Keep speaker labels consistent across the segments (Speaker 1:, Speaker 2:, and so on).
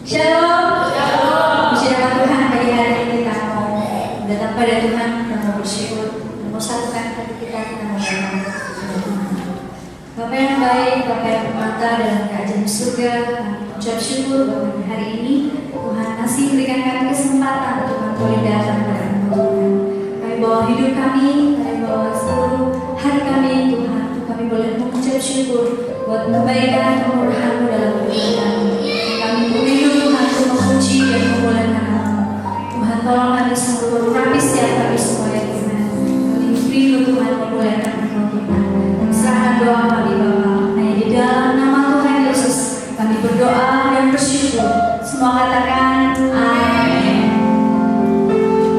Speaker 1: Shalom. Puji nama Tuhan, pagi hari ini kita mau datang pada Tuhan, kita mau bersyukur, kita mau satukan hati kita mau datang kepada Tuhan. Bapa yang baik, Bapa yang bermata dalam kerajaan surga, kami ucap syukur bahwa hari ini Tuhan masih berikan kami kesempatan untuk Tuhan boleh datang pada Tuhan. Kami bawa hidup kami bawa seluruh hari kami Tuhan, kami boleh mengucap syukur buat kebaikan kemurahan-Mu dalam hidup kami. Kami rindu Tuhan untuk memuji dan memuliakan nama-Mu. Tuhan tolong kami selalu urapi setiap kami semua ya Tuhan. Kami rindu Tuhan memuliakan nama Tuhan. Serahkan doa kami Bapa. Hanya di dalam nama Tuhan Yesus kami berdoa dan bersyukur. Semua katakan amin.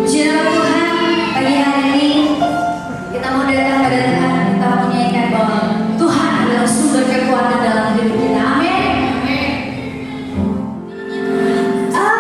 Speaker 1: Puji nama Tuhan, pagi hari ini kita mau datang pada Tuhan, kita mau menyanyikan bahwa Tuhan adalah sumber kekuatan dalam hidup kita. Amin.
Speaker 2: Tuhan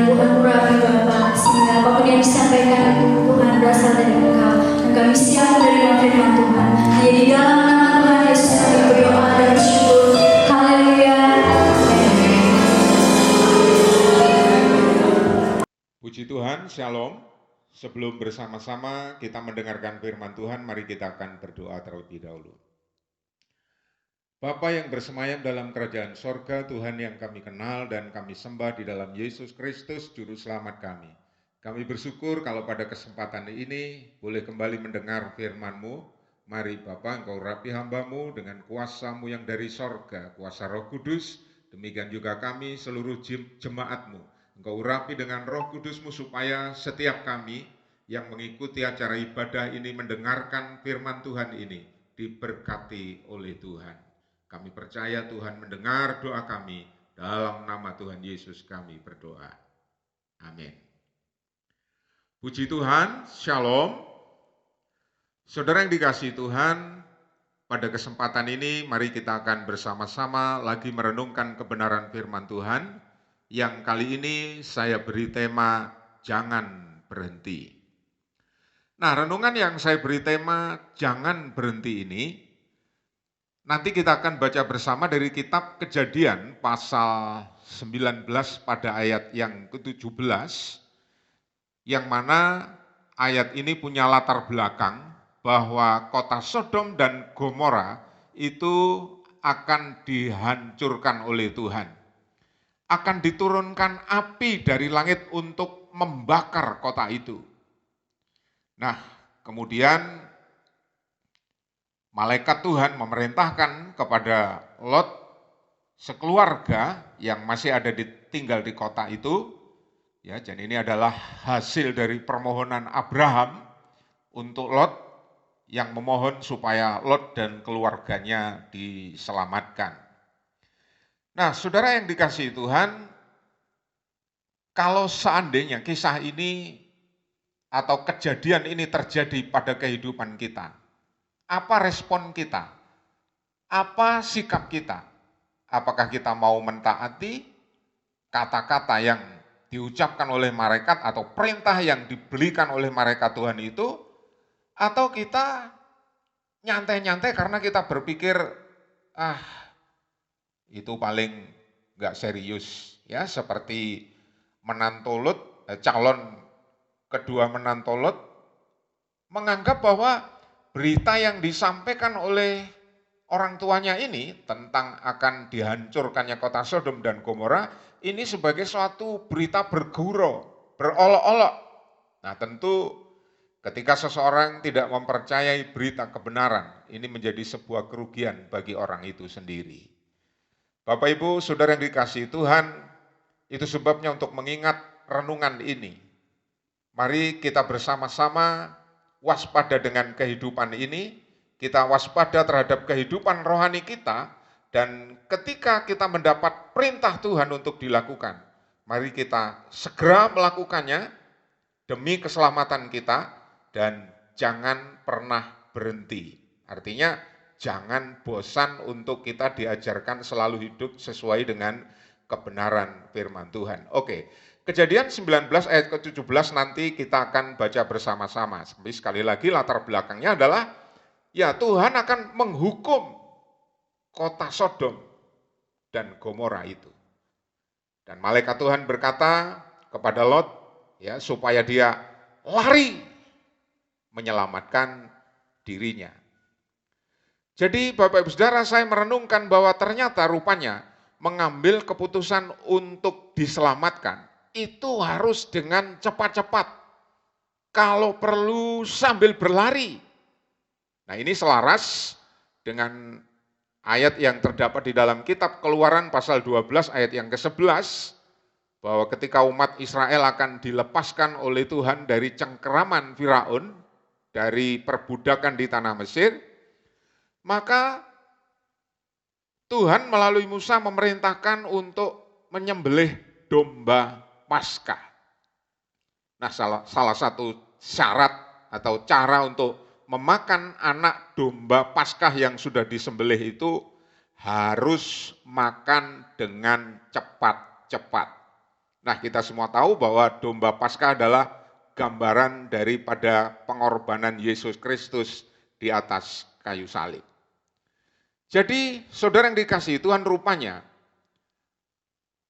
Speaker 1: Tuhan urapi Bapa, sehingga apapun yang disampaikan itu Tuhan berasal dari Engkau. Dan kami siap menerima firman Tuhan. Hanya di dalam nama Tuhan Yesus kami berdoa dan bersyukur. Haleluya.
Speaker 2: Puji Tuhan, Shalom. Sebelum bersama-sama kita mendengarkan firman Tuhan, mari kita akan berdoa terlebih dahulu. Bapa yang bersemayam dalam kerajaan sorga, Tuhan yang kami kenal dan kami sembah di dalam Yesus Kristus, Juru Selamat kami. Kami bersyukur kalau pada kesempatan ini boleh kembali mendengar firman-Mu. Mari Bapa, Engkau urapi hamba-Mu dengan kuasa-Mu yang dari sorga, kuasa Roh Kudus. Demikian juga kami seluruh jemaat-Mu. Engkau urapi dengan Roh Kudus-Mu supaya setiap kami yang mengikuti acara ibadah ini mendengarkan firman Tuhan ini diberkati oleh Tuhan. Kami percaya Tuhan mendengar doa kami, dalam nama Tuhan Yesus kami berdoa. Amin. Puji Tuhan, Shalom. Saudara yang dikasihi Tuhan, pada kesempatan ini mari kita akan bersama-sama lagi merenungkan kebenaran firman Tuhan, yang kali ini saya beri tema Jangan Berhenti. Nah, renungan yang saya beri tema Jangan Berhenti ini, nanti kita akan baca bersama dari kitab Kejadian pasal 19 pada ayat yang ke-17, yang mana ayat ini punya latar belakang bahwa kota Sodom dan Gomora itu akan dihancurkan oleh Tuhan. Akan diturunkan api dari langit untuk membakar kota itu. Nah, kemudian malaikat Tuhan memerintahkan kepada Lot sekeluarga yang masih ada tinggal di kota itu, ya, dan ini adalah hasil dari permohonan Abraham untuk Lot yang memohon supaya Lot dan keluarganya diselamatkan. Nah, saudara yang dikasihi Tuhan, kalau seandainya kisah ini atau kejadian ini terjadi pada kehidupan kita, apa respon kita? Apa sikap kita? Apakah kita mau mentaati kata-kata yang diucapkan oleh malaikat atau perintah yang diberikan oleh malaikat Tuhan itu? Atau kita nyantai-nyantai karena kita berpikir, itu paling nggak serius, ya, seperti menantu Lot, calon kedua menantu Lot menganggap bahwa berita yang disampaikan oleh orang tuanya ini tentang akan dihancurkannya kota Sodom dan Gomora ini sebagai suatu berita bergurau, berolok-olok. Nah, tentu ketika seseorang tidak mempercayai berita kebenaran, ini menjadi sebuah kerugian bagi orang itu sendiri. Bapak Ibu, saudara yang dikasihi Tuhan, itu sebabnya untuk mengingat renungan ini, mari kita bersama-sama waspada dengan kehidupan ini, kita waspada terhadap kehidupan rohani kita, dan ketika kita mendapat perintah Tuhan untuk dilakukan, mari kita segera melakukannya demi keselamatan kita dan jangan pernah berhenti. Artinya jangan bosan untuk kita diajarkan selalu hidup sesuai dengan kebenaran firman Tuhan. Oke. Kejadian 19 ayat ke-17 nanti kita akan baca bersama-sama. Tapi sekali lagi latar belakangnya adalah, ya, Tuhan akan menghukum kota Sodom dan Gomora itu. Dan malaikat Tuhan berkata kepada Lot, ya, supaya dia lari menyelamatkan dirinya. Jadi Bapak Ibu Saudara, saya merenungkan bahwa ternyata rupanya mengambil keputusan untuk diselamatkan itu harus dengan cepat-cepat. Kalau perlu sambil berlari. Nah, ini selaras dengan ayat yang terdapat di dalam kitab Keluaran pasal 12 ayat yang ke-11, bahwa ketika umat Israel akan dilepaskan oleh Tuhan dari cengkeraman Firaun, dari perbudakan di tanah Mesir, maka Tuhan melalui Musa memerintahkan untuk menyembelih domba Paskah. Nah, salah satu syarat atau cara untuk memakan anak domba Paskah yang sudah disembelih itu harus makan dengan cepat-cepat. Nah, kita semua tahu bahwa domba Paskah adalah gambaran daripada pengorbanan Yesus Kristus di atas kayu salib. Jadi, saudara yang dikasihi Tuhan, rupanya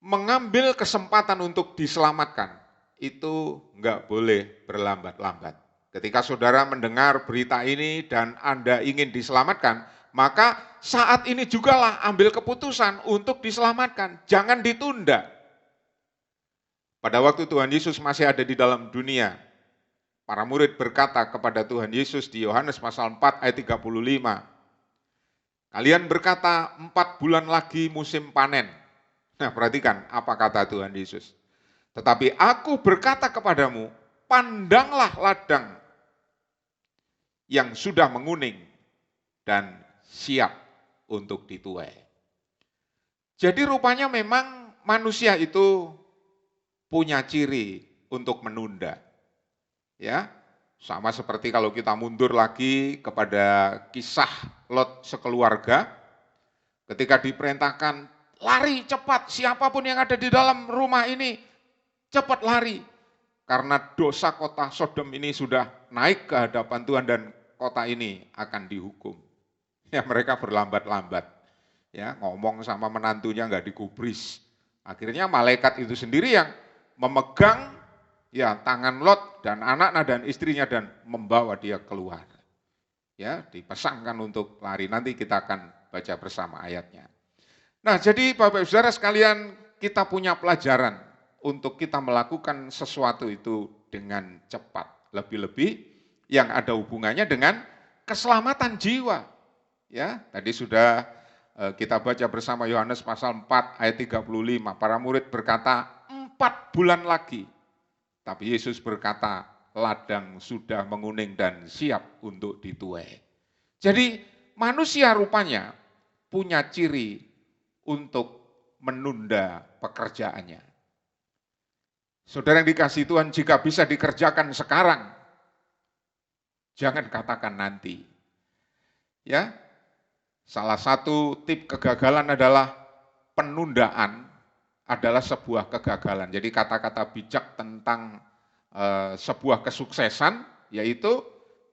Speaker 2: mengambil kesempatan untuk diselamatkan itu nggak boleh berlambat-lambat. Ketika saudara mendengar berita ini dan Anda ingin diselamatkan, maka saat ini jugalah ambil keputusan untuk diselamatkan. Jangan ditunda. Pada waktu Tuhan Yesus masih ada di dalam dunia, para murid berkata kepada Tuhan Yesus di Yohanes pasal 4 ayat 35, kalian berkata 4 bulan lagi musim panen. Nah, perhatikan apa kata Tuhan Yesus. Tetapi aku berkata kepadamu, pandanglah ladang yang sudah menguning dan siap untuk dituai. Jadi rupanya memang manusia itu punya ciri untuk menunda. Ya, sama seperti kalau kita mundur lagi kepada kisah Lot sekeluarga, ketika diperintahkan lari cepat, siapapun yang ada di dalam rumah ini cepat lari, karena dosa kota Sodom ini sudah naik ke hadapan Tuhan dan kota ini akan dihukum. Ya, mereka berlambat-lambat, ya, ngomong sama menantunya nggak digubris. Akhirnya malaikat itu sendiri yang memegang ya tangan Lot dan anaknya dan istrinya dan membawa dia keluar. Ya, dipesankan untuk lari. Nanti kita akan baca bersama ayatnya. Nah, jadi Bapak Ibu Saudara sekalian, kita punya pelajaran untuk kita melakukan sesuatu itu dengan cepat. Lebih-lebih yang ada hubungannya dengan keselamatan jiwa. Ya, tadi sudah kita baca bersama Yohanes pasal 4 ayat 35. Para murid berkata, 4 bulan lagi. Tapi Yesus berkata, ladang sudah menguning dan siap untuk dituai. Jadi manusia rupanya punya ciri untuk menunda pekerjaannya. Saudara yang dikasihi Tuhan, jika bisa dikerjakan sekarang, jangan katakan nanti. Ya, salah satu tip kegagalan adalah penundaan adalah sebuah kegagalan. Jadi kata-kata bijak tentang sebuah kesuksesan yaitu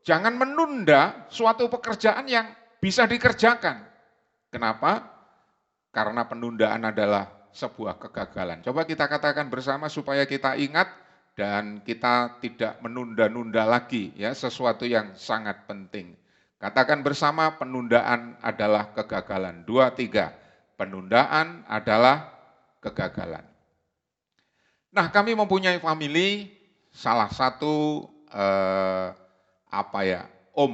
Speaker 2: jangan menunda suatu pekerjaan yang bisa dikerjakan. Kenapa? Karena penundaan adalah sebuah kegagalan. Coba kita katakan bersama supaya kita ingat dan kita tidak menunda-nunda lagi ya sesuatu yang sangat penting. Katakan bersama, penundaan adalah kegagalan. 2, 3. Penundaan adalah kegagalan. Nah, kami mempunyai family, salah satu om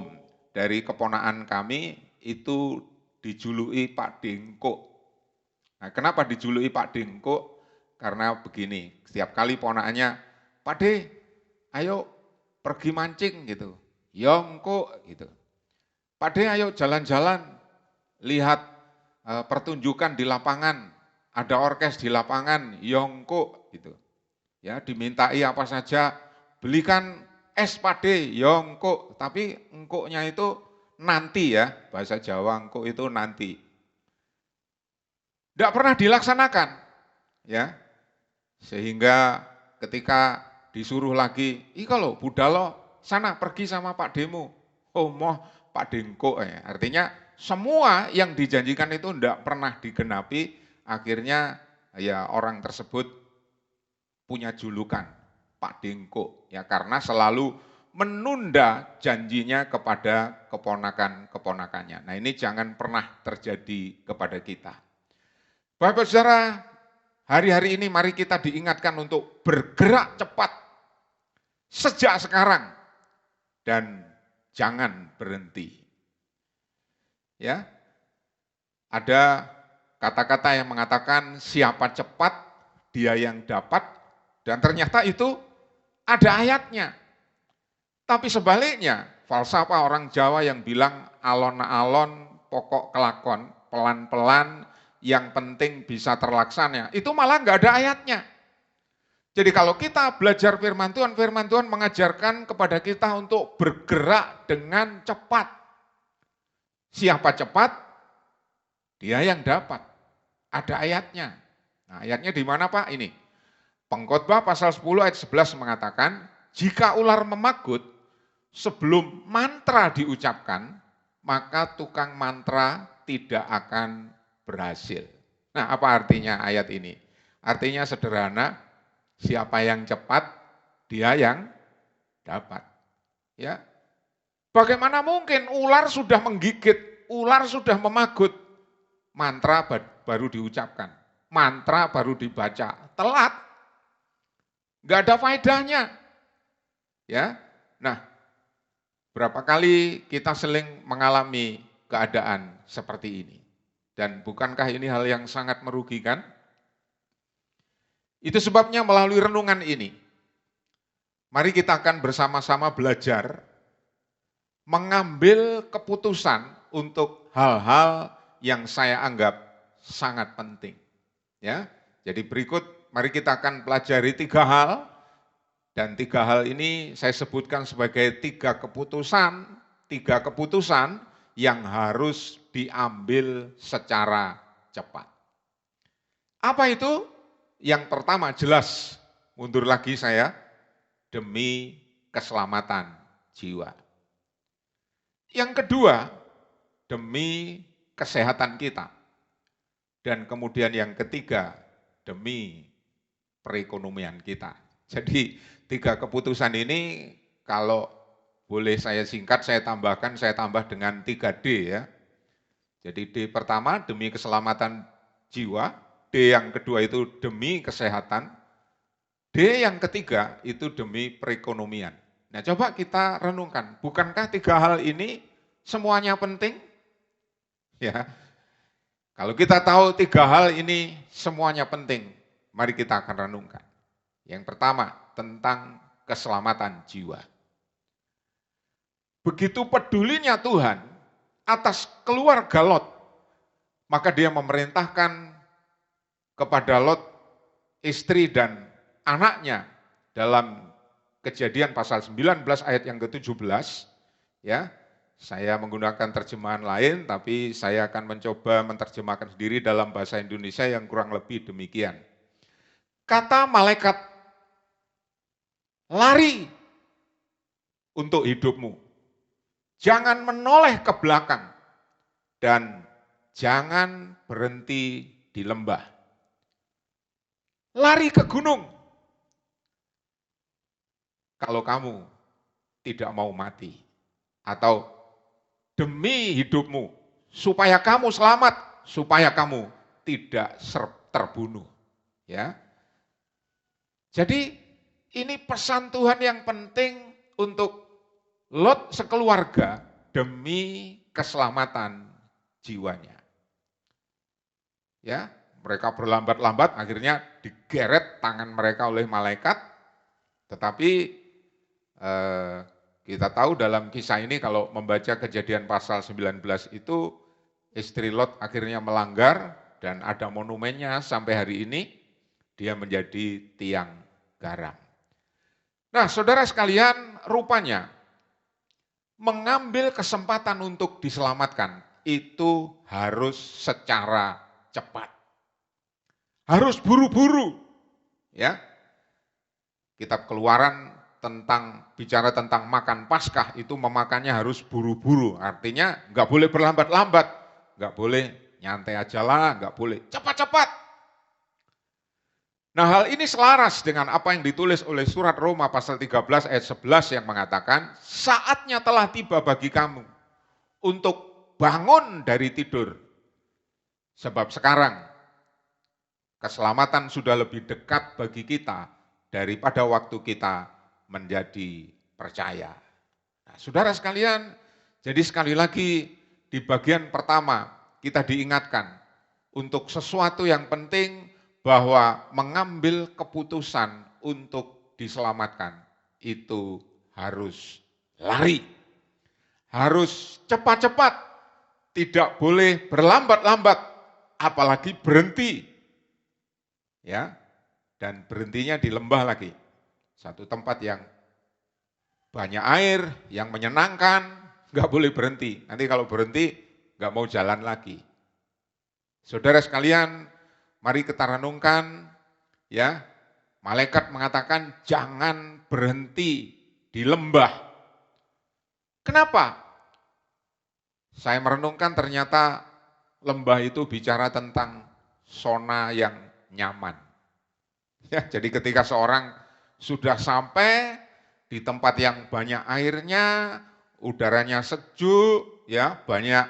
Speaker 2: dari keponakan kami itu dijuluki Pak Dengko. Nah, kenapa dijuluki Pak Dengko? Karena begini, setiap kali ponakannya, Pak De, ayo pergi mancing gitu. Yongko gitu. Pak De, ayo jalan-jalan, lihat pertunjukan di lapangan, ada orkes di lapangan, yongko gitu. Ya, dimintai apa saja, belikan es Pak De, yongko, tapi engkoknya itu nanti ya, bahasa Jawa engkok itu nanti. Tidak pernah dilaksanakan, ya, sehingga ketika disuruh lagi, kalau budalo sana pergi sama Pak Demo, oh moh Pak Dengko, ya. Artinya semua yang dijanjikan itu tidak pernah digenapi, akhirnya ya orang tersebut punya julukan Pak Dengko, ya karena selalu menunda janjinya kepada keponakan-keponakannya. Nah, ini jangan pernah terjadi kepada kita. Bapak Saudara, hari-hari ini mari kita diingatkan untuk bergerak cepat sejak sekarang dan jangan berhenti. Ya, ada kata-kata yang mengatakan siapa cepat dia yang dapat, dan ternyata itu ada ayatnya. Tapi sebaliknya, falsafah orang Jawa yang bilang alon-alon pokok kelakon, pelan-pelan yang penting bisa terlaksana, itu malah nggak ada ayatnya. Jadi kalau kita belajar firman Tuhan mengajarkan kepada kita untuk bergerak dengan cepat. Siapa cepat, dia yang dapat. Ada ayatnya. Nah, ayatnya di mana Pak? Ini. Pengkhotbah pasal 10 ayat 11 mengatakan, jika ular memagut sebelum mantra diucapkan, maka tukang mantra tidak akan berhasil. Nah, apa artinya ayat ini? Artinya sederhana, siapa yang cepat, dia yang dapat. Ya, bagaimana mungkin ular sudah menggigit, ular sudah memagut, mantra baru diucapkan, mantra baru dibaca, telat, nggak ada faedahnya. Ya, nah, berapa kali kita sering mengalami keadaan seperti ini? Dan bukankah ini hal yang sangat merugikan? Itu sebabnya melalui renungan ini, mari kita akan bersama-sama belajar mengambil keputusan untuk hal-hal yang saya anggap sangat penting. Ya, jadi berikut mari kita akan pelajari 3 hal, dan 3 hal ini saya sebutkan sebagai 3 keputusan yang harus diambil secara cepat. Apa itu? Yang pertama jelas, mundur lagi saya, demi keselamatan jiwa. Yang kedua, demi kesehatan kita. Dan kemudian yang ketiga, demi perekonomian kita. Jadi 3 keputusan ini kalau boleh saya singkat, saya tambah dengan 3D ya. Jadi D pertama demi keselamatan jiwa, D yang kedua itu demi kesehatan, D yang ketiga itu demi perekonomian. Nah, coba kita renungkan, bukankah 3 hal ini semuanya penting? Ya. Kalau kita tahu 3 hal ini semuanya penting, mari kita akan renungkan. Yang pertama, tentang keselamatan jiwa. Begitu pedulinya Tuhan atas keluarga Lot, maka dia memerintahkan kepada Lot, istri dan anaknya dalam Kejadian pasal 19 ayat yang ke-17, ya. Saya menggunakan terjemahan lain, tapi saya akan mencoba menerjemahkan sendiri dalam bahasa Indonesia yang kurang lebih demikian. Kata malaikat, lari untuk hidupmu, jangan menoleh ke belakang, dan jangan berhenti di lembah. Lari ke gunung, kalau kamu tidak mau mati, atau demi hidupmu, supaya kamu selamat, supaya kamu tidak terbunuh. Ya. Jadi ini pesan Tuhan yang penting untuk Lot sekeluarga demi keselamatan jiwanya. Ya, mereka berlambat-lambat, akhirnya digeret tangan mereka oleh malaikat, tetapi kita tahu dalam kisah ini kalau membaca Kejadian pasal 19 itu, istri Lot akhirnya melanggar dan ada monumennya sampai hari ini, dia menjadi tiang garam. Nah, saudara sekalian, rupanya mengambil kesempatan untuk diselamatkan itu harus secara cepat. Harus buru-buru. Ya. Kitab Keluaran bicara tentang makan Paskah itu memakannya harus buru-buru. Artinya nggak boleh berlambat-lambat, nggak boleh nyantai aja lah, nggak boleh cepat-cepat. Nah, hal ini selaras dengan apa yang ditulis oleh surat Roma pasal 13 ayat 11 yang mengatakan, saatnya telah tiba bagi kamu untuk bangun dari tidur. Sebab sekarang keselamatan sudah lebih dekat bagi kita daripada waktu kita menjadi percaya. Nah, saudara sekalian, jadi sekali lagi di bagian pertama kita diingatkan untuk sesuatu yang penting, bahwa mengambil keputusan untuk diselamatkan itu harus lari, harus cepat-cepat, tidak boleh berlambat-lambat, apalagi berhenti. Ya, dan berhentinya di lembah lagi. Satu tempat yang banyak air, yang menyenangkan, nggak boleh berhenti. Nanti kalau berhenti, nggak mau jalan lagi. Saudara sekalian, mari kita renungkan, ya, Malaikat mengatakan jangan berhenti di lembah. Kenapa? Saya merenungkan ternyata lembah itu bicara tentang zona yang nyaman. Ya, jadi ketika seorang sudah sampai di tempat yang banyak airnya, udaranya sejuk, ya banyak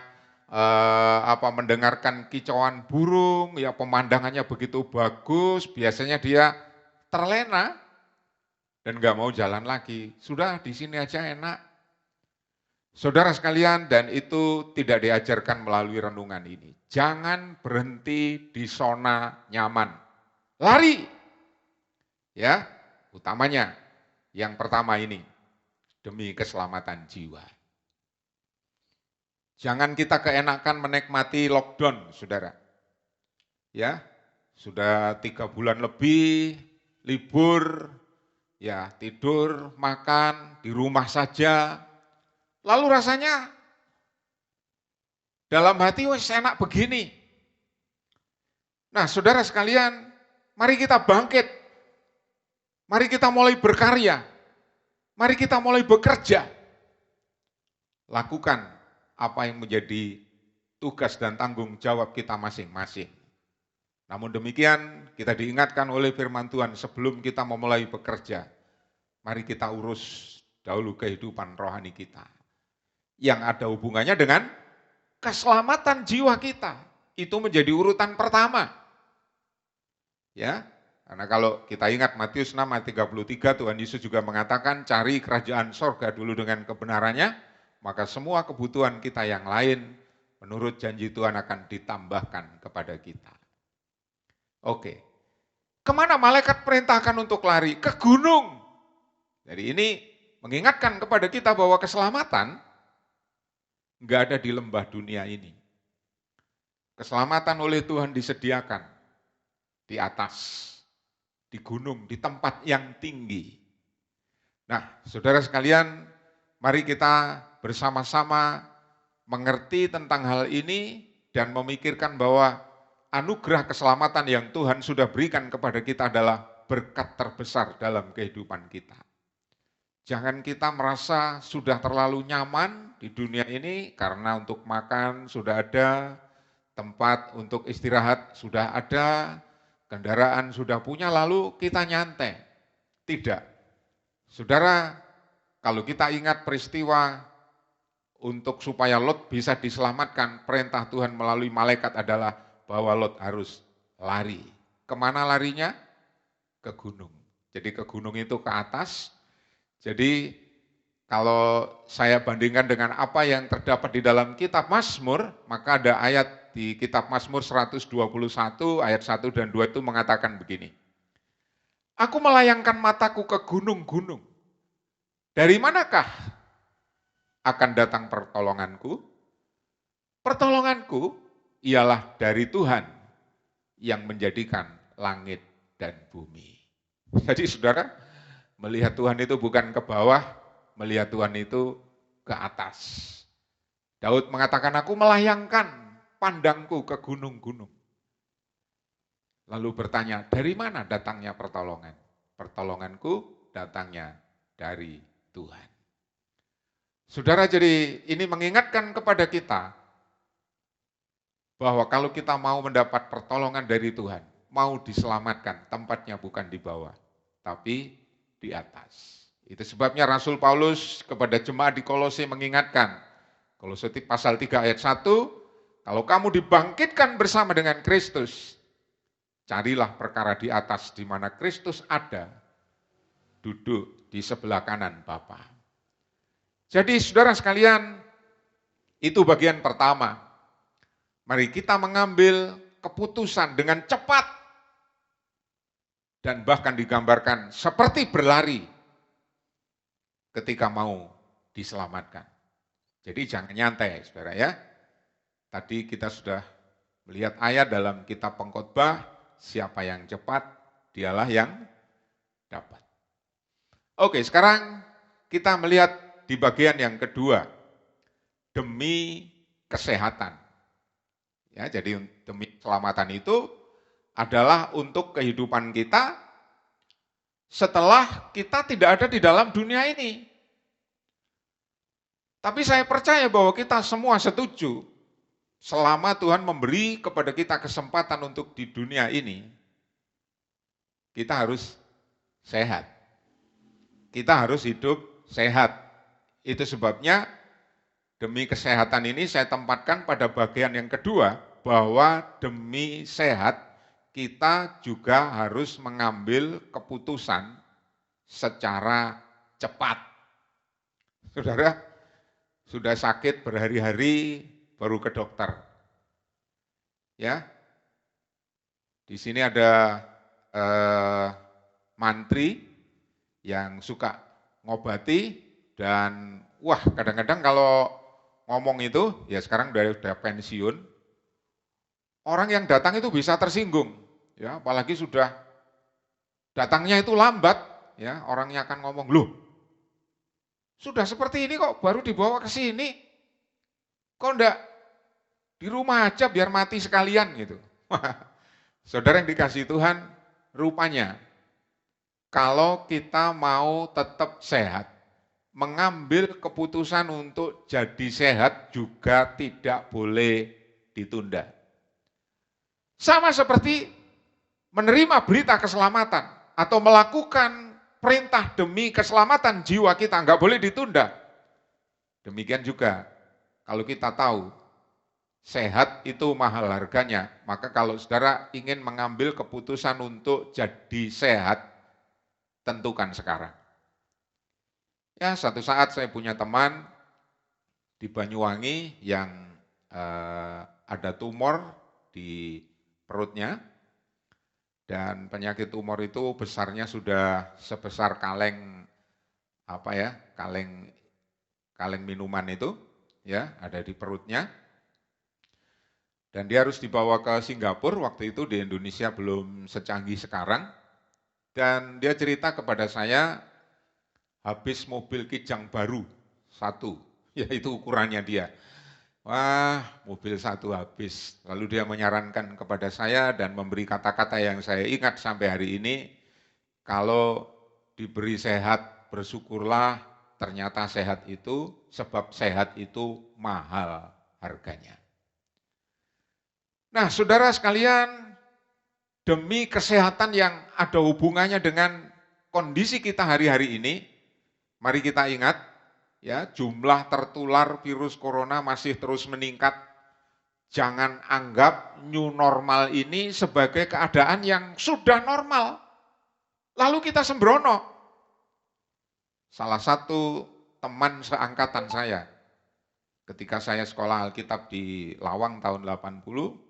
Speaker 2: mendengarkan kicauan burung, ya pemandangannya begitu bagus, biasanya dia terlena dan nggak mau jalan lagi. Sudah di sini aja enak. Saudara sekalian, dan itu tidak diajarkan melalui renungan ini. Jangan berhenti di zona nyaman. Lari. Ya, utamanya yang pertama ini demi keselamatan jiwa. Jangan kita keenakan menikmati lockdown, Saudara. Ya, sudah 3 bulan lebih libur, ya tidur, makan di rumah saja. Lalu rasanya dalam hati wes enak begini. Nah, saudara sekalian, mari kita bangkit. Mari kita mulai berkarya. Mari kita mulai bekerja. Lakukan apa yang menjadi tugas dan tanggung jawab kita masing-masing. Namun demikian, kita diingatkan oleh firman Tuhan sebelum kita memulai bekerja. Mari kita urus dahulu kehidupan rohani kita. Yang ada hubungannya dengan keselamatan jiwa kita. Itu menjadi urutan pertama. Ya, karena kalau kita ingat Matius 6 ayat 33, Tuhan Yesus juga mengatakan, cari kerajaan sorga dulu dengan kebenarannya, maka semua kebutuhan kita yang lain, menurut janji Tuhan akan ditambahkan kepada kita. Oke, kemana malaikat perintahkan untuk lari? Ke gunung. Jadi ini mengingatkan kepada kita bahwa keselamatan nggak ada di lembah dunia ini. Keselamatan oleh Tuhan disediakan di atas, di gunung, di tempat yang tinggi. Nah, saudara sekalian, mari kita bersama-sama mengerti tentang hal ini dan memikirkan bahwa anugerah keselamatan yang Tuhan sudah berikan kepada kita adalah berkat terbesar dalam kehidupan kita. Jangan kita merasa sudah terlalu nyaman di dunia ini karena untuk makan sudah ada, tempat untuk istirahat sudah ada, kendaraan sudah punya, lalu kita nyantai. Tidak. Saudara, kalau kita ingat peristiwa untuk supaya Lot bisa diselamatkan, perintah Tuhan melalui malaikat adalah bahwa Lot harus lari. Kemana larinya? Ke gunung. Jadi ke gunung itu ke atas. Jadi kalau saya bandingkan dengan apa yang terdapat di dalam kitab Mazmur, maka ada ayat di kitab Mazmur 121 ayat 1 dan 2 itu mengatakan begini. Aku melayangkan mataku ke gunung-gunung. Dari manakah akan datang pertolonganku? Pertolonganku ialah dari Tuhan yang menjadikan langit dan bumi. Jadi saudara, melihat Tuhan itu bukan ke bawah, melihat Tuhan itu ke atas. Daud mengatakan, aku melayangkan pandangku ke gunung-gunung. Lalu bertanya, dari mana datangnya pertolongan? Pertolonganku datangnya dari Tuhan. Saudara, jadi ini mengingatkan kepada kita bahwa kalau kita mau mendapat pertolongan dari Tuhan, mau diselamatkan, tempatnya bukan di bawah, tapi di atas. Itu sebabnya Rasul Paulus kepada jemaat di Kolose mengingatkan, Kolose pasal 3 ayat 1, kalau kamu dibangkitkan bersama dengan Kristus, carilah perkara di atas di mana Kristus ada, duduk di sebelah kanan Bapa. Jadi saudara sekalian, itu bagian pertama. Mari kita mengambil keputusan dengan cepat dan bahkan digambarkan seperti berlari ketika mau diselamatkan. Jadi jangan nyantai, saudara ya. Tadi kita sudah melihat ayat dalam kitab Pengkhotbah, siapa yang cepat, dialah yang dapat. Oke, sekarang kita melihat di bagian yang kedua, demi kesehatan. Ya, jadi demi keselamatan itu adalah untuk kehidupan kita setelah kita tidak ada di dalam dunia ini. Tapi saya percaya bahwa kita semua setuju, selama Tuhan memberi kepada kita kesempatan untuk di dunia ini, kita harus sehat. Kita harus hidup sehat. Itu sebabnya demi kesehatan ini saya tempatkan pada bagian yang kedua, bahwa demi sehat kita juga harus mengambil keputusan secara cepat. Saudara, sudah sakit berhari-hari baru ke dokter. Ya. Di sini ada mantri yang suka ngobati dan wah, kadang-kadang kalau ngomong itu, ya sekarang udah pensiun, orang yang datang itu bisa tersinggung, ya, apalagi sudah datangnya itu lambat, ya, orangnya akan ngomong, loh, sudah seperti ini kok baru dibawa ke sini, kok enggak di rumah aja biar mati sekalian gitu. Saudara yang dikasihi Tuhan, rupanya kalau kita mau tetap sehat, mengambil keputusan untuk jadi sehat juga tidak boleh ditunda. Sama seperti menerima berita keselamatan atau melakukan perintah demi keselamatan jiwa kita, nggak boleh ditunda. Demikian juga kalau kita tahu sehat itu mahal harganya, maka kalau saudara ingin mengambil keputusan untuk jadi sehat, tentukan sekarang. Ya, satu saat saya punya teman di Banyuwangi yang ada tumor di perutnya, dan penyakit tumor itu besarnya sudah sebesar kaleng kaleng minuman itu, ya, ada di perutnya. Dan dia harus dibawa ke Singapura, waktu itu di Indonesia belum secanggih sekarang. Dan dia cerita kepada saya, habis mobil Kijang baru, satu, yaitu ukurannya dia. Wah, mobil satu habis. Lalu dia menyarankan kepada saya dan memberi kata-kata yang saya ingat sampai hari ini, kalau diberi sehat, bersyukurlah, ternyata sehat itu, sebab sehat itu mahal harganya. Nah, saudara sekalian, demi kesehatan yang ada hubungannya dengan kondisi kita hari-hari ini, mari kita ingat, ya, jumlah tertular virus corona masih terus meningkat. Jangan anggap new normal ini sebagai keadaan yang sudah normal, lalu kita sembrono. Salah satu teman seangkatan saya, ketika saya sekolah Alkitab di Lawang tahun 80,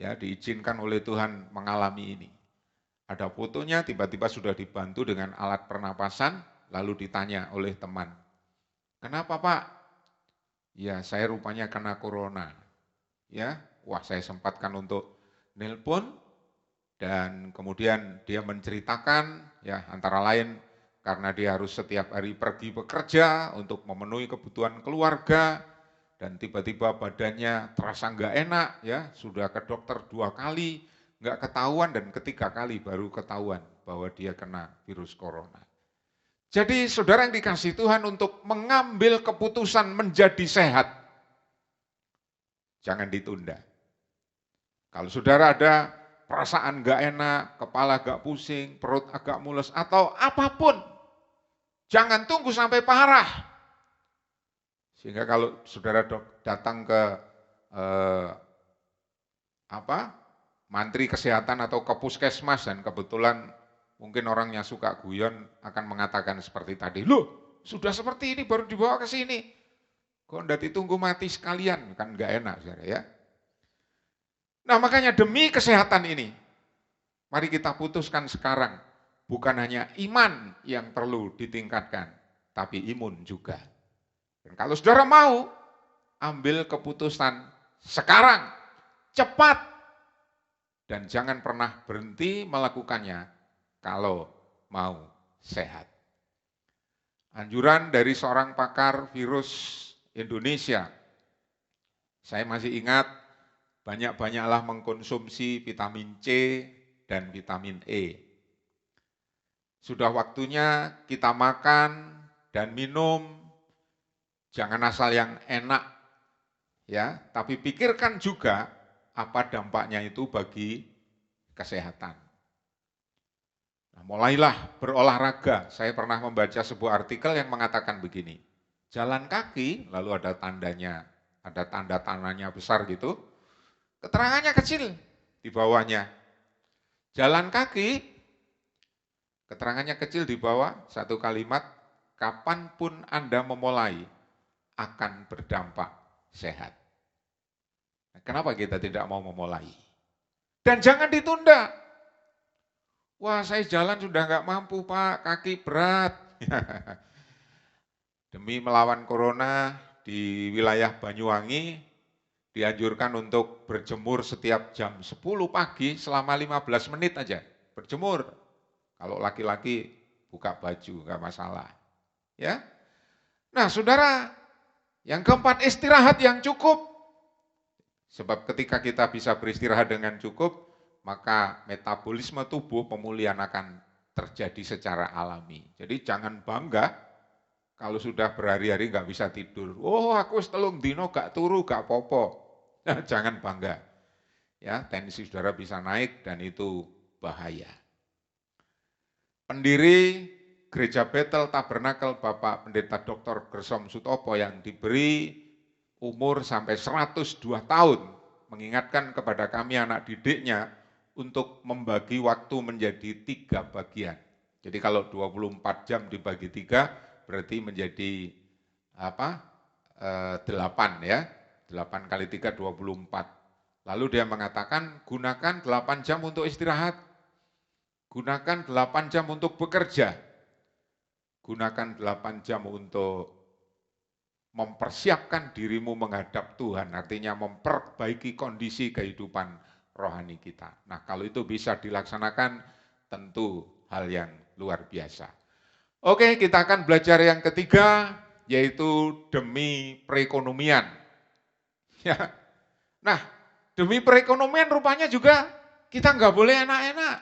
Speaker 2: ya, diizinkan oleh Tuhan mengalami ini. Ada fotonya, tiba-tiba sudah dibantu dengan alat pernapasan, lalu ditanya oleh teman, kenapa Pak? Ya, saya rupanya kena corona. Ya, wah, saya sempatkan untuk nelpon, dan kemudian dia menceritakan, ya, antara lain karena dia harus setiap hari pergi bekerja untuk memenuhi kebutuhan keluarga, dan tiba-tiba badannya terasa nggak enak, ya, sudah ke dokter 2 kali, nggak ketahuan, dan ketiga kali baru ketahuan bahwa dia kena virus corona. Jadi saudara yang dikasihi Tuhan, untuk mengambil keputusan menjadi sehat, jangan ditunda. Kalau saudara ada perasaan nggak enak, kepala agak pusing, perut agak mules, atau apapun, jangan tunggu sampai parah. Sehingga kalau saudara datang ke mantri kesehatan atau ke puskesmas, dan kebetulan mungkin orangnya suka guyon, akan mengatakan seperti tadi, loh, sudah seperti ini baru dibawa ke sini, kok enggak ditunggu mati sekalian, kan enggak enak, saudara, ya. Nah, makanya demi kesehatan ini, mari kita putuskan sekarang, bukan hanya iman yang perlu ditingkatkan, tapi imun juga. Dan kalau saudara mau, ambil keputusan sekarang, cepat, dan jangan pernah berhenti melakukannya kalau mau sehat. Anjuran dari seorang pakar virus Indonesia, saya masih ingat, banyak-banyaklah mengkonsumsi vitamin C dan vitamin E. Sudah waktunya kita makan dan minum, jangan asal yang enak, ya, tapi pikirkan juga apa dampaknya itu bagi kesehatan. Nah, mulailah berolahraga. Saya pernah membaca sebuah artikel yang mengatakan begini, jalan kaki, lalu ada tandanya, ada tanda-tandanya besar gitu, keterangannya kecil di bawahnya. Jalan kaki, keterangannya kecil di bawah, satu kalimat, kapanpun Anda memulai akan berdampak sehat. Nah, kenapa kita tidak mau memulai? Dan jangan ditunda. Wah, saya jalan sudah nggak mampu, Pak, kaki berat. Demi melawan corona di wilayah Banyuwangi, dianjurkan untuk berjemur setiap jam 10 pagi selama 15 menit aja. Berjemur. Kalau laki-laki buka baju, nggak masalah. Ya. Nah, saudara, yang keempat, istirahat yang cukup. Sebab ketika kita bisa beristirahat dengan cukup, maka metabolisme tubuh pemulihan akan terjadi secara alami. Jadi jangan bangga kalau sudah berhari-hari nggak bisa tidur. Oh, aku setelung dino gak turu, gak popo. Nah, jangan bangga. Ya, tensi saudara bisa naik dan itu bahaya. Pendiri Gereja Bethel Tabernakel Bapak Pendeta Dr. Gersom Sutopo yang diberi umur sampai 102 tahun mengingatkan kepada kami anak didiknya untuk membagi waktu menjadi 3 bagian. Jadi kalau 24 jam dibagi 3 berarti menjadi 8 ya. 8 kali 3 24. Lalu dia mengatakan gunakan 8 jam untuk istirahat. Gunakan 8 jam untuk bekerja. Gunakan 8 jam untuk mempersiapkan dirimu menghadap Tuhan, artinya memperbaiki kondisi kehidupan rohani kita. Nah, kalau itu bisa dilaksanakan, tentu hal yang luar biasa. Oke, kita akan belajar yang ketiga, yaitu demi perekonomian. Ya. Nah, demi perekonomian rupanya juga kita nggak boleh enak-enak.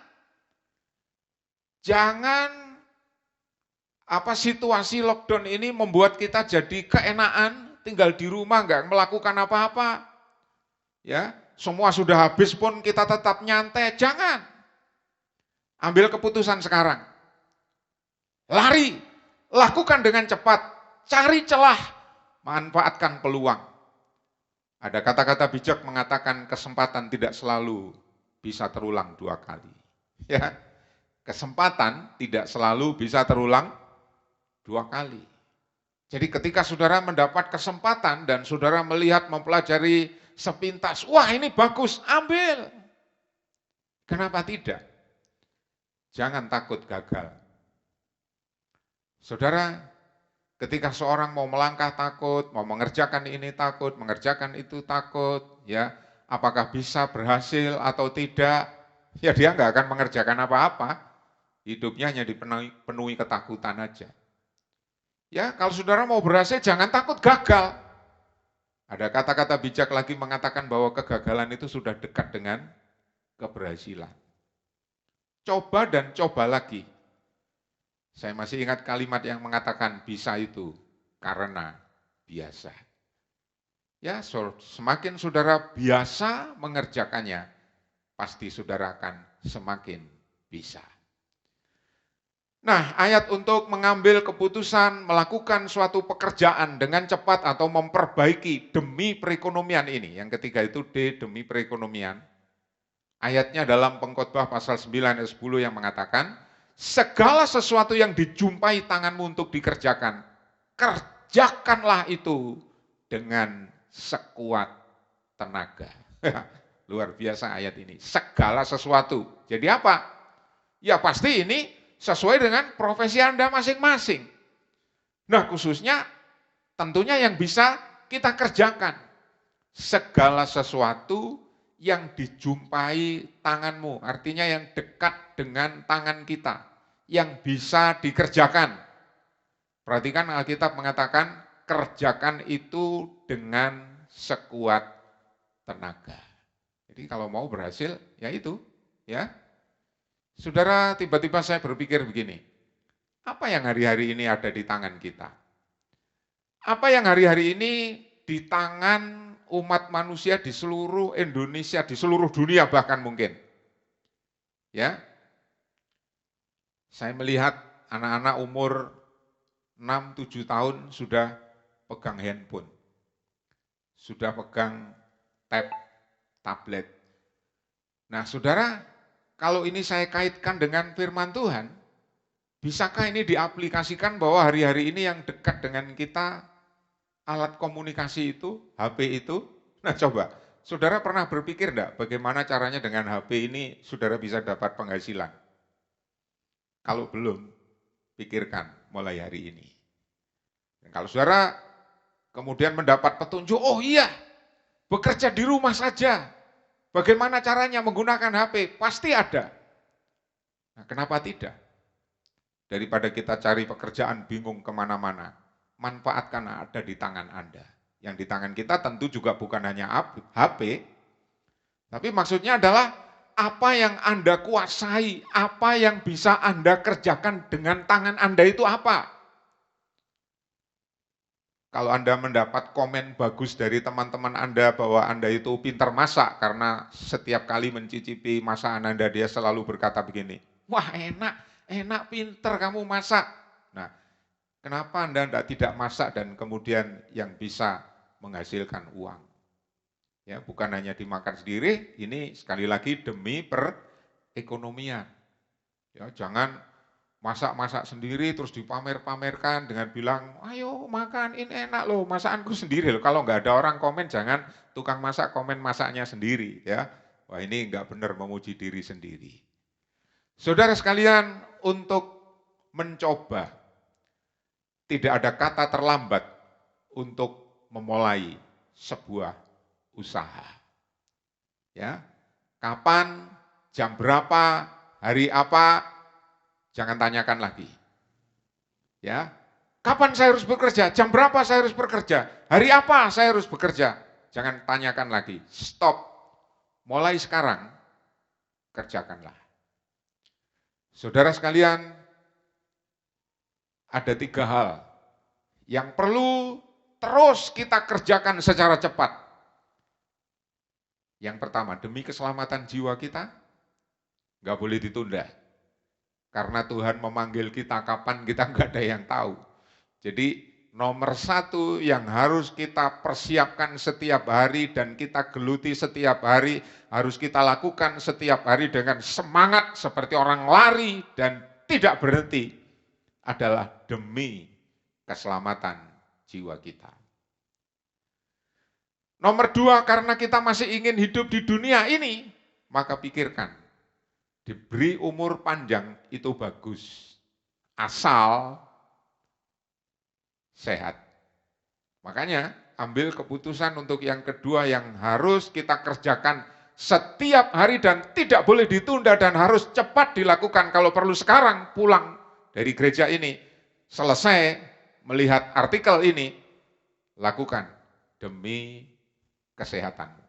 Speaker 2: Jangan situasi lockdown ini membuat kita jadi keenaan, tinggal di rumah nggak melakukan apa-apa. Ya, semua sudah habis pun kita tetap nyantai. Jangan. Ambil keputusan sekarang. Lari, lakukan dengan cepat, cari celah, manfaatkan peluang. Ada kata-kata bijak mengatakan kesempatan tidak selalu bisa terulang 2 kali. Ya, kesempatan tidak selalu bisa terulang 2 kali. Jadi ketika saudara mendapat kesempatan dan saudara melihat, mempelajari sepintas, wah ini bagus, ambil. Kenapa tidak? Jangan takut gagal. Saudara, ketika seorang mau melangkah takut, mau mengerjakan ini takut, mengerjakan itu takut, ya, apakah bisa berhasil atau tidak, ya dia nggak akan mengerjakan apa-apa, hidupnya hanya dipenuhi ketakutan aja. Ya, kalau saudara mau berhasil, jangan takut gagal. Ada kata-kata bijak lagi mengatakan bahwa kegagalan itu sudah dekat dengan keberhasilan. Coba dan coba lagi. Saya masih ingat kalimat yang mengatakan bisa itu karena biasa. Ya, semakin saudara biasa mengerjakannya, pasti saudara akan semakin bisa. Nah, ayat untuk mengambil keputusan melakukan suatu pekerjaan dengan cepat atau memperbaiki demi perekonomian ini. Yang ketiga itu D, demi perekonomian. Ayatnya dalam Pengkhotbah pasal 9 ayat 10 yang mengatakan, segala sesuatu yang dijumpai tanganmu untuk dikerjakan, kerjakanlah itu dengan sekuat tenaga. Luar biasa ayat ini. Segala sesuatu. Jadi apa? Ya pasti ini sesuai dengan profesi Anda masing-masing. Nah, khususnya tentunya yang bisa kita kerjakan. Segala sesuatu yang dijumpai tanganmu, artinya yang dekat dengan tangan kita, yang bisa dikerjakan. Perhatikan Alkitab mengatakan, kerjakan itu dengan sekuat tenaga. Jadi kalau mau berhasil, ya itu, ya. Saudara, tiba-tiba saya berpikir begini, apa yang hari-hari ini ada di tangan kita? Apa yang hari-hari ini di tangan umat manusia di seluruh Indonesia, di seluruh dunia bahkan mungkin? Ya, saya melihat anak-anak umur 6-7 tahun sudah pegang handphone, sudah pegang tablet. Nah, saudara, kalau ini saya kaitkan dengan firman Tuhan, bisakah ini diaplikasikan bahwa hari-hari ini yang dekat dengan kita, alat komunikasi itu, HP itu? Nah coba, saudara pernah berpikir enggak bagaimana caranya dengan HP ini saudara bisa dapat penghasilan? Kalau belum, pikirkan mulai hari ini. Dan kalau saudara kemudian mendapat petunjuk, oh iya, bekerja di rumah saja, bagaimana caranya menggunakan HP? Pasti ada. Nah, kenapa tidak? Daripada kita cari pekerjaan bingung kemana-mana, manfaatkan ada di tangan Anda. Yang di tangan kita tentu juga bukan hanya HP, tapi maksudnya adalah apa yang Anda kuasai, apa yang bisa Anda kerjakan dengan tangan Anda itu apa? Kalau Anda mendapat komen bagus dari teman-teman Anda bahwa Anda itu pintar masak karena setiap kali mencicipi masakan Anda dia selalu berkata begini, wah enak pinter kamu masak. Nah, kenapa Anda tidak masak dan kemudian yang bisa menghasilkan uang? Ya, bukan hanya dimakan sendiri, ini sekali lagi demi perekonomian. Ya, jangan masak-masak sendiri terus dipamer-pamerkan dengan bilang, ayo makan, ini enak loh, masakanku sendiri loh. Kalau nggak ada orang komen, jangan tukang masak komen masaknya sendiri. Ya, wah ini nggak benar memuji diri sendiri. Saudara sekalian, untuk mencoba, tidak ada kata terlambat untuk memulai sebuah usaha. Ya, kapan, jam berapa, hari apa, jangan tanyakan lagi. Ya, kapan saya harus bekerja, jam berapa saya harus bekerja, hari apa saya harus bekerja, jangan tanyakan lagi. Stop, mulai sekarang, kerjakanlah. Saudara sekalian, ada 3 hal yang perlu terus kita kerjakan secara cepat. Yang pertama, demi keselamatan jiwa kita, nggak boleh ditunda. Karena Tuhan memanggil kita kapan kita nggak ada yang tahu. Jadi nomor 1 yang harus kita persiapkan setiap hari dan kita geluti setiap hari, harus kita lakukan setiap hari dengan semangat seperti orang lari dan tidak berhenti, adalah demi keselamatan jiwa kita. Nomor 2, karena kita masih ingin hidup di dunia ini, maka pikirkan, diberi umur panjang itu bagus, asal sehat. Makanya ambil keputusan untuk yang kedua yang harus kita kerjakan setiap hari dan tidak boleh ditunda dan harus cepat dilakukan. Kalau perlu sekarang pulang dari gereja ini, selesai melihat artikel ini, lakukan demi kesehatanmu.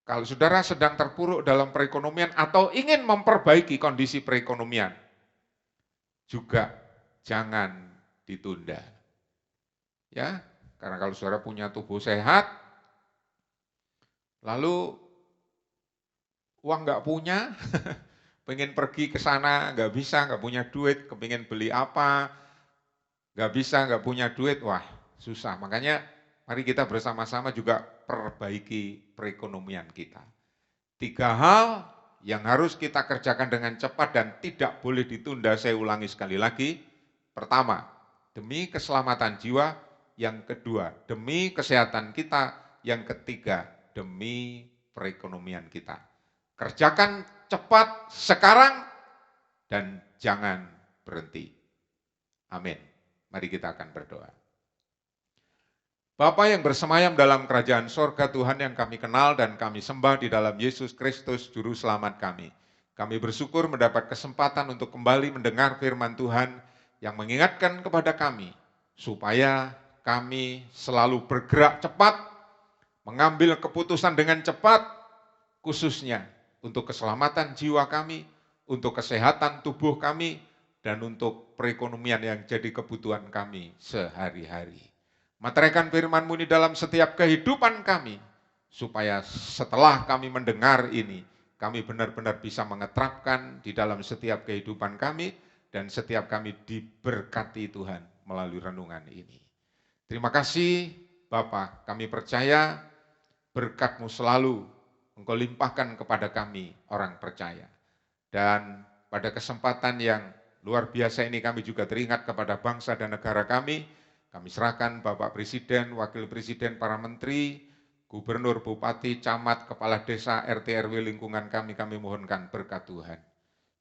Speaker 2: Kalau saudara sedang terpuruk dalam perekonomian atau ingin memperbaiki kondisi perekonomian, juga jangan ditunda. Ya, karena kalau saudara punya tubuh sehat, lalu uang nggak punya, pengen pergi ke sana nggak bisa, nggak punya duit, kepingin beli apa, nggak bisa, nggak punya duit, wah susah. Makanya mari kita bersama-sama juga perbaiki perekonomian kita. 3 hal yang harus kita kerjakan dengan cepat dan tidak boleh ditunda, saya ulangi sekali lagi. Pertama, demi keselamatan jiwa. Yang kedua, demi kesehatan kita. Yang ketiga, demi perekonomian kita. Kerjakan cepat sekarang dan jangan berhenti. Amin. Mari kita akan berdoa. Bapa yang bersemayam dalam kerajaan sorga, Tuhan yang kami kenal dan kami sembah di dalam Yesus Kristus, Juru Selamat kami. Kami bersyukur mendapat kesempatan untuk kembali mendengar firman Tuhan yang mengingatkan kepada kami, supaya kami selalu bergerak cepat, mengambil keputusan dengan cepat, khususnya untuk keselamatan jiwa kami, untuk kesehatan tubuh kami, dan untuk perekonomian yang jadi kebutuhan kami sehari-hari. Materaikan firman-Mu ini dalam setiap kehidupan kami, supaya setelah kami mendengar ini, kami benar-benar bisa mengeterapkan di dalam setiap kehidupan kami, dan setiap kami diberkati Tuhan melalui renungan ini. Terima kasih Bapa, kami percaya berkat-Mu selalu Engkau limpahkan kepada kami orang percaya. Dan pada kesempatan yang luar biasa ini kami juga teringat kepada bangsa dan negara kami. Kami serahkan Bapak Presiden, Wakil Presiden, para Menteri, Gubernur, Bupati, Camat, Kepala Desa, RT, RW lingkungan kami mohonkan berkat Tuhan.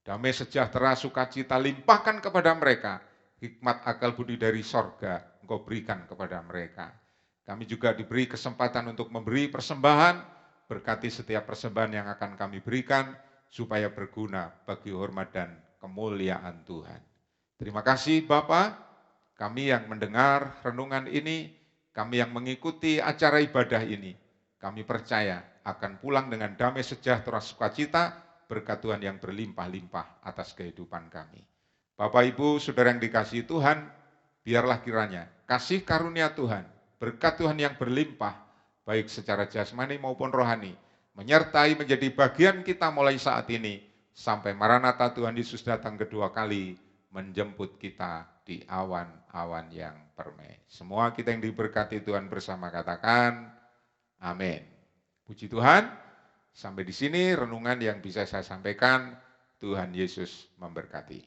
Speaker 2: Damai sejahtera, sukacita limpahkan kepada mereka. Hikmat akal budi dari sorga Engkau berikan kepada mereka. Kami juga diberi kesempatan untuk memberi persembahan. Berkati setiap persembahan yang akan kami berikan, supaya berguna bagi hormat dan kemuliaan Tuhan. Terima kasih Bapa, kami yang mendengar renungan ini, kami yang mengikuti acara ibadah ini, kami percaya akan pulang dengan damai sejahtera sukacita, berkat Tuhan yang berlimpah-limpah atas kehidupan kami. Bapak Ibu, saudara yang dikasihi Tuhan, biarlah kiranya kasih karunia Tuhan, berkat Tuhan yang berlimpah, baik secara jasmani maupun rohani, menyertai menjadi bagian kita mulai saat ini, sampai Maranatha Tuhan Yesus datang kedua kali, menjemput kita di awan-awan yang permai. Semua kita yang diberkati Tuhan bersama katakan, amin. Puji Tuhan, sampai di sini renungan yang bisa saya sampaikan. Tuhan Yesus memberkati.